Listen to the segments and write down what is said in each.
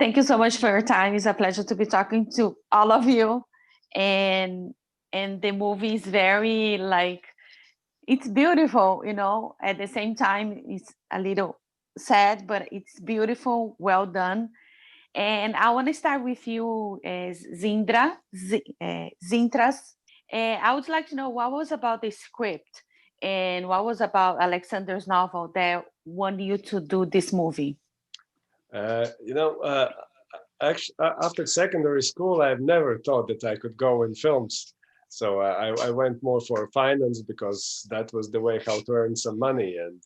thank you so much for your time. It's a pleasure to be talking to all of you. And the movie is very it's beautiful, at the same time, it's a little sad, but it's beautiful, well done. And I want to start with you, Dzintras. I would like to know what was about the script and what was about Alexander's novel that wanted you to do this movie. Actually, after secondary school, I've never thought that I could go in films. So I went more for finance because that was the way how to earn some money and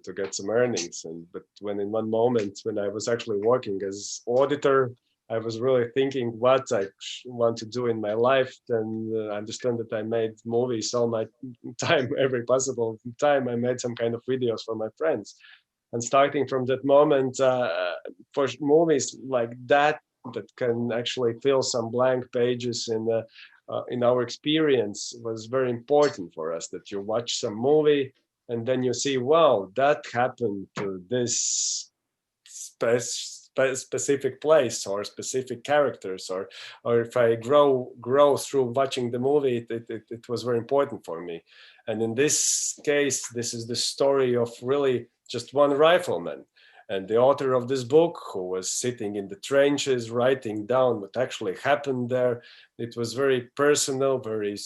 to get some earnings. But when in one moment when I was actually working as auditor, I was really thinking what I want to do in my life. Then I understand that I made movies all my time, every possible time. I made some kind of videos for my friends. And starting from that moment, for movies like that can actually fill some blank pages in our experience was very important for us, that you watch some movie and then you see, wow, that happened to this specific place or specific characters, or if I grow through watching the movie, it was very important for me. And in this case, this is the story of really just one rifleman. And the author of this book, who was sitting in the trenches, writing down what actually happened there, it was very personal, very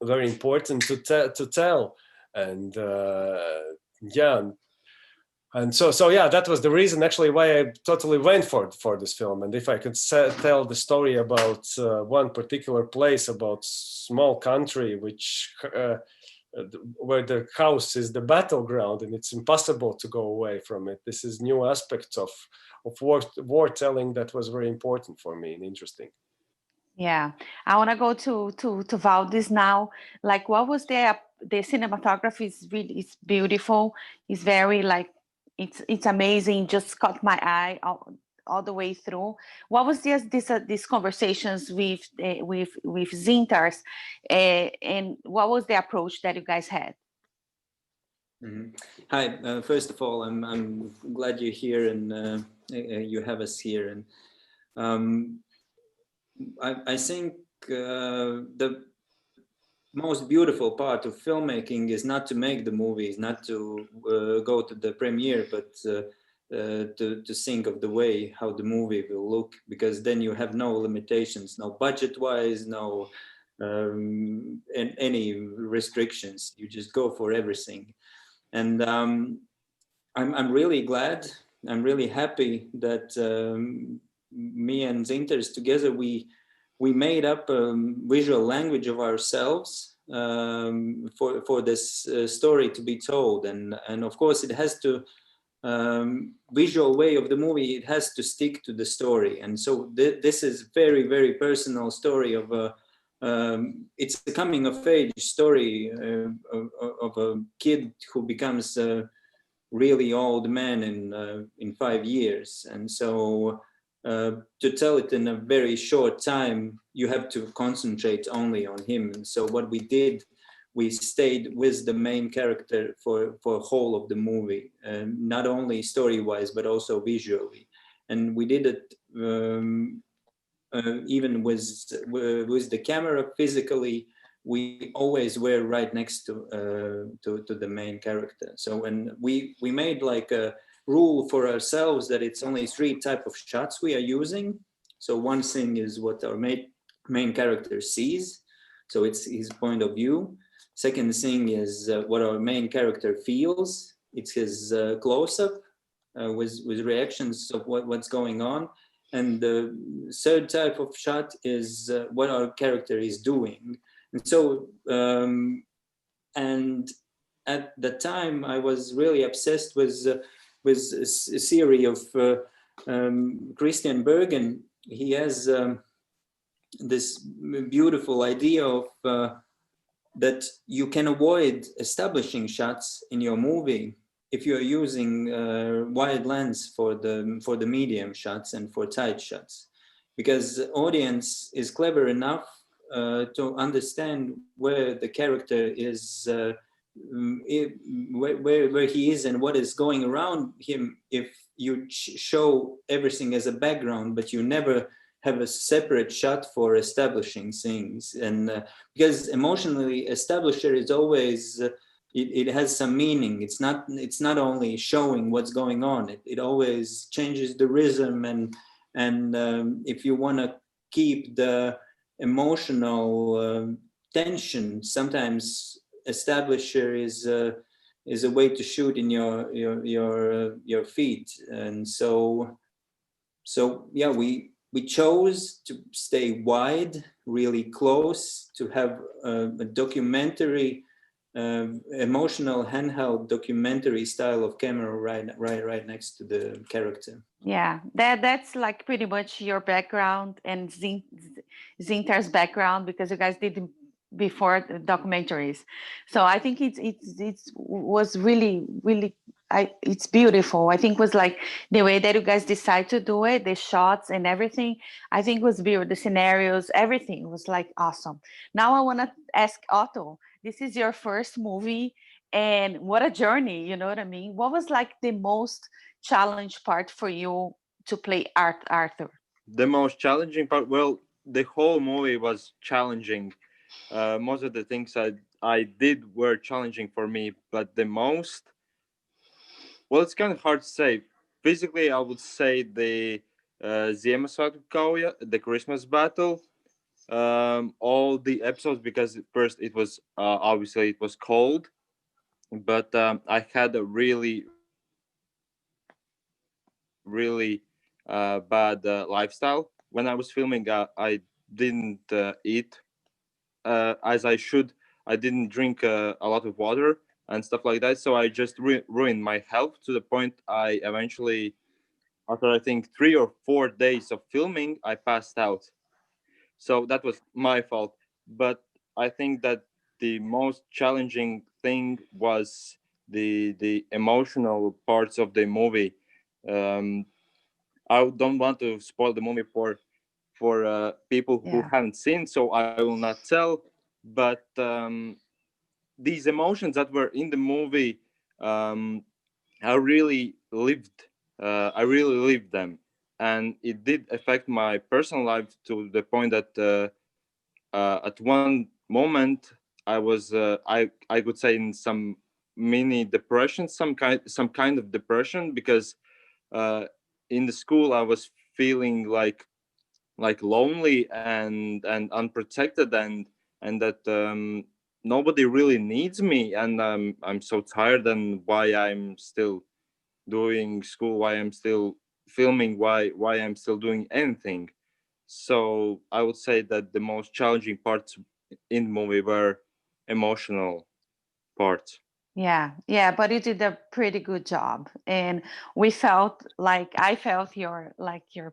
important to tell. And and so yeah, that was the reason actually why I totally went for this film. And if I could tell the story about one particular place, about small country, which where the house is the battleground and it's impossible to go away from it. This is new aspects of war telling that was very important for me and interesting. Yeah, I want to go to Valdis now. Like, what was the cinematography is beautiful. It's very it's amazing. Just caught my eye all the way through. What was these conversations with Dzintars, and what was the approach that you guys had? Mm-hmm. Hi, first of all, I'm glad you're here and you have us here. And I think the most beautiful part of filmmaking is not to make the movies, not to go to the premiere, but to think of the way how the movie will look, because then you have no limitations, no budget-wise, no any restrictions. You just go for everything. And I'm really glad, I'm really happy that me and Dzintars together, we made up a visual language of ourselves for this story to be told. And of course it has to, visual way of the movie, it has to stick to the story. And so this is very, very personal story of it's a coming of age story of a kid who becomes a really old man in 5 years. And so to tell it in a very short time, you have to concentrate only on him. And so what we did, we stayed with the main character for whole of the movie, not only story-wise, but also visually. And we did it even with the camera physically. We always were right next to the main character. So when we made like a rule for ourselves that it's only 3 types of shots we are using. So one thing is what our main character sees, so it's his point of view. Second thing is what our main character feels, it's his close-up with reactions of what's going on. And the third type of shot is what our character is doing. And so and at the time I was really obsessed with a theory of Christian Bergen. He has this beautiful idea of that you can avoid establishing shots in your movie if you are using wide lens for the medium shots and for tight shots, because the audience is clever enough to understand where the character is where he is and what is going around him, if you show everything as a background, but you never have a separate shot for establishing things. And because emotionally, establisher is always it has some meaning. It's not only showing what's going on. It always changes the rhythm, and if you want to keep the emotional tension, sometimes establisher is a way to shoot in your feet. And so yeah, we chose to stay wide, really close, to have a documentary, emotional handheld documentary style of camera right next to the character. Yeah, that's like pretty much your background and Zintar's background, because you guys did before the documentaries. So I think it was really it's beautiful. I think it was like the way that you guys decide to do it, the shots and everything. I think was beautiful. The scenarios, everything was like awesome. Now I want to ask Otto. This is your first movie, and what a journey! You know what I mean? What was like the most challenge part for you to play Arthur? The most challenging part, well, the whole movie was challenging. Most of the things I did were challenging for me, but the most, well, it's kind of hard to say. Physically, I would say the Ziemassvētku kauja, the Christmas battle, all the episodes, because first it was obviously it was cold, but I had a really bad lifestyle when I was filming. I didn't eat as I should. I didn't drink a lot of water and stuff like that. So I just ruined my health to the point I eventually, after I think 3 or 4 days of filming, I passed out. So that was my fault. But I think that the most challenging thing was the emotional parts of the movie. Um, I don't want to spoil the movie for people who haven't seen, so I will not tell. But these emotions that were in the movie, I really lived. I really lived them, and it did affect my personal life to the point that at one moment I was, I could say, in some mini depression, some kind of depression, because uh, in the school I was feeling like lonely and unprotected, and that nobody really needs me, and I'm so tired, and why I'm still doing school, why I'm still filming, why I'm still doing anything. So I would say that the most challenging parts in the movie were emotional parts. Yeah, but you did a pretty good job, and I felt your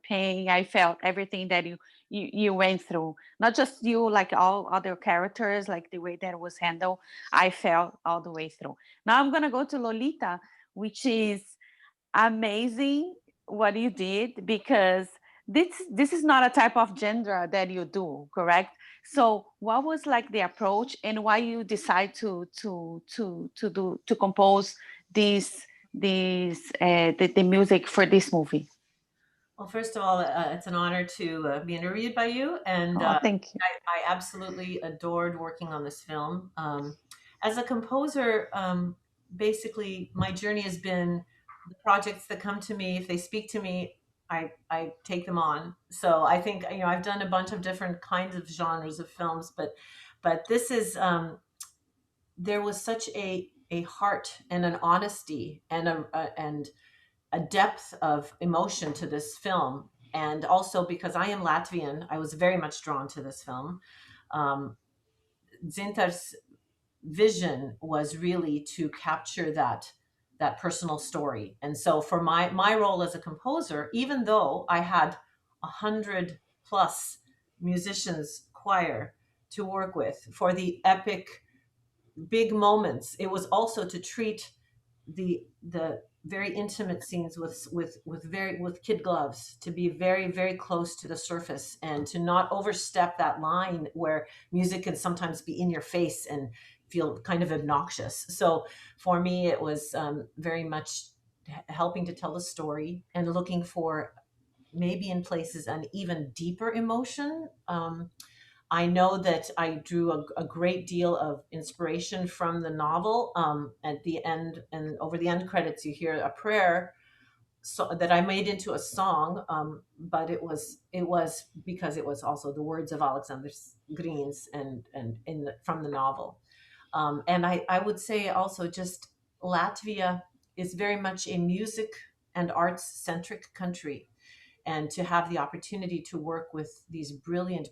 pain. I felt everything that you went through. Not just you, like all other characters, like the way that it was handled. I felt all the way through. Now I'm gonna go to Lolita, which is amazing what you did, because this is not a type of genre that you do, correct? So what was like the approach, and why you decide to compose the music for this movie? Well, first of all, it's an honor to be interviewed by you, and Thank you. I absolutely adored working on this film. As a composer, basically, my journey has been the projects that come to me. If they speak to me, I take them on. So I think I've done a bunch of different kinds of genres of films, but this is there was such a heart and an honesty and a depth of emotion to this film. And also because I am Latvian, I was very much drawn to this film. Dzintars' vision was really to capture that personal story. And so for my role as a composer, even though I had 100+ musicians choir to work with for the epic big moments, it was also to treat the very intimate scenes with kid gloves, to be very, very close to the surface and to not overstep that line where music can sometimes be in your face and feel kind of obnoxious. So for me, it was very much helping to tell the story and looking for maybe in places an even deeper emotion. I know that I drew a great deal of inspiration from the novel. At the end and over the end credits, you hear a prayer that I made into a song, but it was because it was also the words of Aleksandrs Grins and from the novel. And I would say also just Latvia is very much a music and arts centric country, and to have the opportunity to work with these brilliant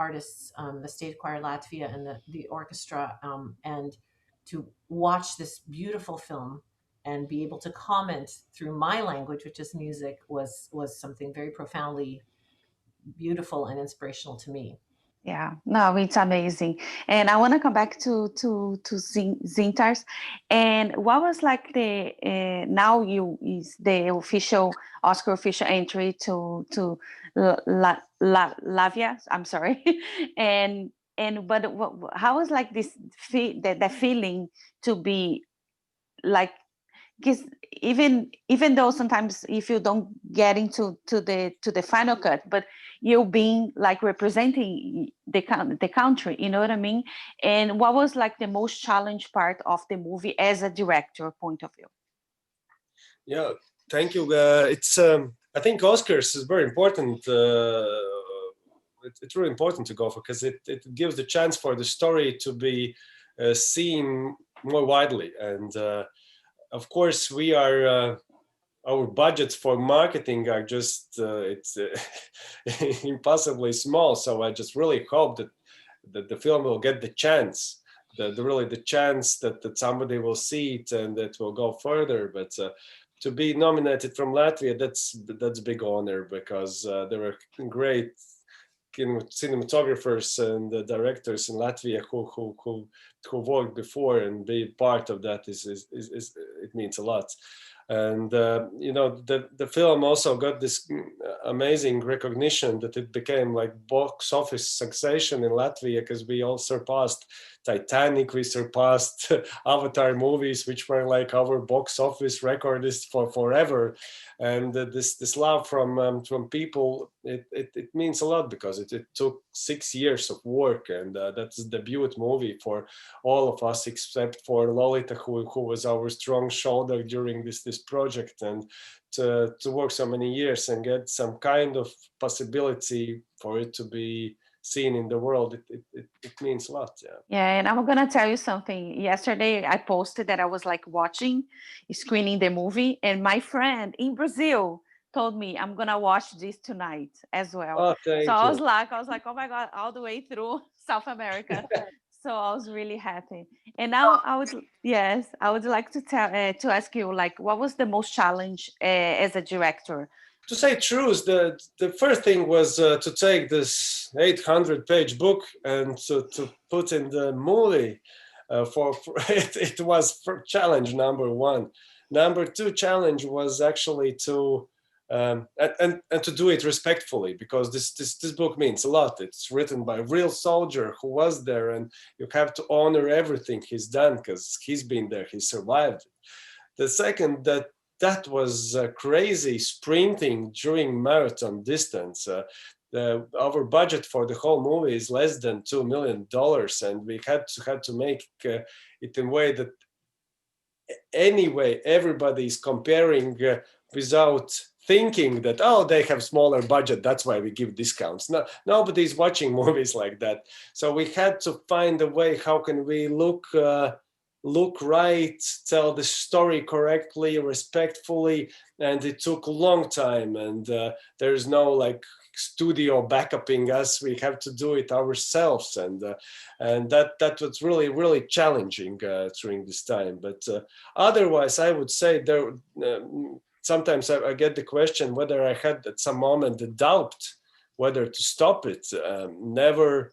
artists, the State Choir Latvia and the orchestra, and to watch this beautiful film and be able to comment through my language, which is music, was something very profoundly beautiful and inspirational to me. Yeah, no, it's amazing. And I want to come back to Dzintars. And what was like the now you is the official Oscar official entry to Latvia? I'm sorry. and but how was like this the feeling to be like, because even though sometimes if you don't get into the final cut, but you being like representing the country, you know what I mean? And what was like the most challenge part of the movie as a director point of view? Yeah, thank you. It's I think Oscars is very important. It's really important to go for, because it gives the chance for the story to be seen more widely. And of course, we are our budgets for marketing are just it's impossibly small. So I just really hope that the film will get the chance, the chance that somebody will see it and that will go further. But to be nominated from Latvia, that's a big honor, because there were great cinematographers and directors in Latvia who worked before, and be part of that is it means a lot. And the film also got this amazing recognition that it became like box office sensation in Latvia, because we all surpassed Titanic, we surpassed Avatar movies, which were like our box office recordists for forever. And this love from people, it means a lot, because it took 6 years of work, and that's the debut movie for all of us, except for Lolita, who was our strong shoulder during this project. And to work so many years and get some kind of possibility for it to be seen in the world, it means a lot. Yeah, and I'm gonna tell you something. Yesterday I posted that I was like screening the movie, and my friend in Brazil told me I'm gonna watch this tonight as well. Oh, thank so you. I was like, oh my God, all the way through South America. So I was really happy. And now I would like to ask you, like, what was the most challenge as a director? To say truth, the first thing was to take this 800-page book and to put in the movie. It was challenge number one. Number two challenge was actually to and to do it respectfully, because this book means a lot. It's written by a real soldier who was there, and you have to honor everything he's done, because he's been there, he survived. The second, that was crazy sprinting during marathon distance. Our budget for the whole movie is less than $2 million, and we had to make it in a way that anyway everybody is comparing without thinking that, oh, they have smaller budget, that's why we give discounts. No, nobody's watching movies like that. So we had to find a way, how can we look right, tell the story correctly, respectfully, and it took a long time. And there's no like studio backupping us; we have to do it ourselves, and that was really challenging during this time. But otherwise, I would say there. Sometimes I get the question whether I had at some moment the doubt whether to stop it. Never.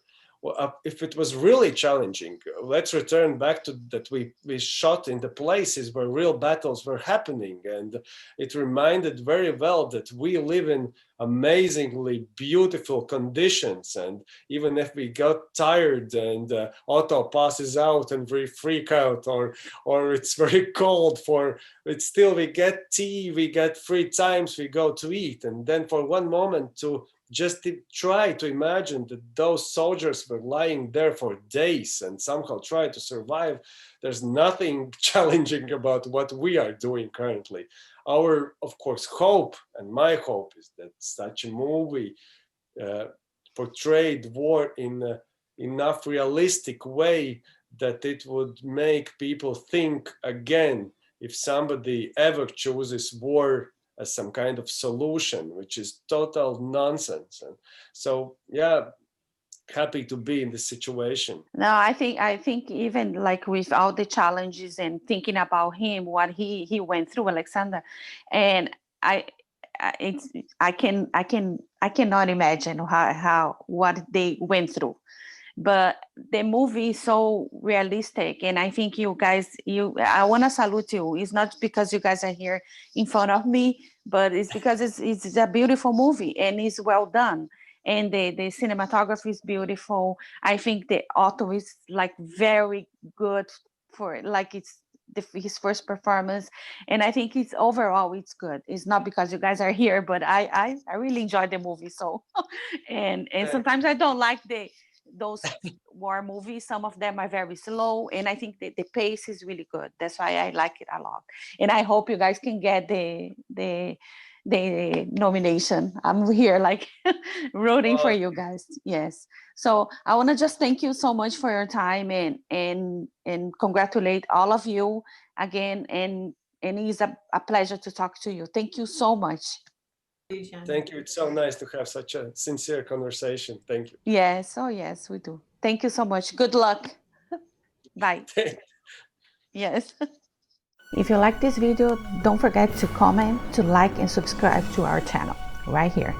if it was really challenging, let's return back to that we shot in the places where real battles were happening. And it reminded very well that we live in amazingly beautiful conditions. And even if we got tired and Otto passes out and we freak out, or it's very cold, it's still we get tea, we get free times, we go to eat. And then for one moment to just try to imagine that those soldiers were lying there for days and somehow try to survive. There's nothing challenging about what we are doing currently. Our, of course, hope, and my hope, is that such a movie portrayed war in enough realistic way that it would make people think again if somebody ever chooses war as some kind of solution, which is total nonsense. And so, yeah, happy to be in this situation. No, I think even like with all the challenges and thinking about him, what he went through, Alexander, and I cannot imagine how what they went through. But the movie is so realistic, and I think you guys, I want to salute you. It's not because you guys are here in front of me, but it's because it's a beautiful movie and it's well done, and the cinematography is beautiful. I think the Otto is like very good for like it's his first performance, and I think it's overall it's good. It's not because you guys are here, but I really enjoyed the movie. So and sometimes I don't like those war movies. Some of them are very slow, and I think the pace is really good. That's why I like it a lot, and I hope you guys can get the nomination. I'm here like rooting for you guys. Yes. So I want to just thank you so much for your time and congratulate all of you again, and it's a pleasure to talk to you. Thank you so much. Thank you. It's so nice to have such a sincere conversation. Thank you. Yes. Oh, yes, we do. Thank you so much. Good luck. Bye. Yes. If you like this video, don't forget to comment, to like, and subscribe to our channel right here.